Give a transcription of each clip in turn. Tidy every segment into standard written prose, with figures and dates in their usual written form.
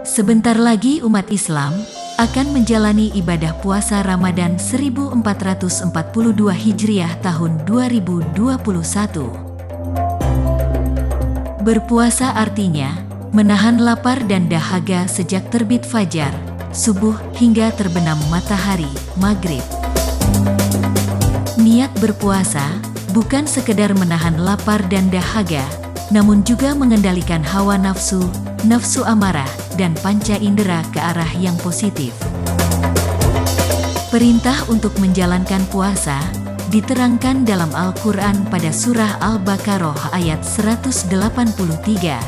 Sebentar lagi umat Islam akan menjalani ibadah puasa Ramadan 1442 Hijriah tahun 2021. Berpuasa artinya menahan lapar dan dahaga sejak terbit fajar, subuh hingga terbenam matahari, maghrib. Niat berpuasa bukan sekedar menahan lapar dan dahaga, namun juga mengendalikan hawa nafsu, nafsu amarah, dan panca indera ke arah yang positif. Perintah untuk menjalankan puasa diterangkan dalam Al-Quran pada surah Al-Baqarah ayat 183.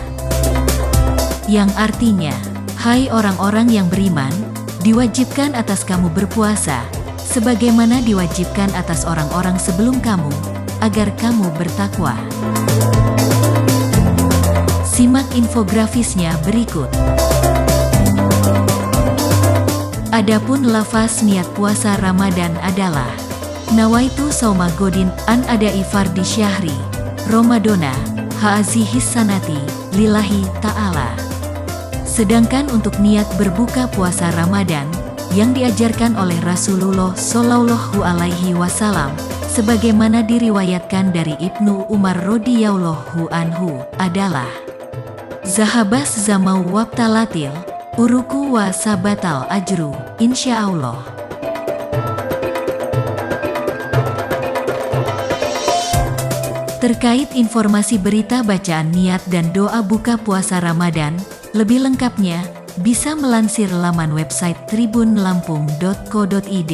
Yang artinya, hai orang-orang yang beriman, diwajibkan atas kamu berpuasa, sebagaimana diwajibkan atas orang-orang sebelum kamu, agar kamu bertakwa. Simak infografisnya berikut. Adapun lafaz niat puasa Ramadan adalah Nawaitu sauma godin an adai fardi syahri Ramadona ha'azihis sanati lillahi ta'ala. Sedangkan untuk niat berbuka puasa Ramadan yang diajarkan oleh Rasulullah Shallallahu Alaihi Wasallam, sebagaimana diriwayatkan dari Ibnu Umar radhiyallahu anhu, adalah Zahabas zamau wabtalatil uruku wa sabatal ajru, insyaallah. Terkait informasi berita bacaan niat dan doa buka puasa Ramadan, lebih lengkapnya bisa melansir laman website tribunlampung.co.id.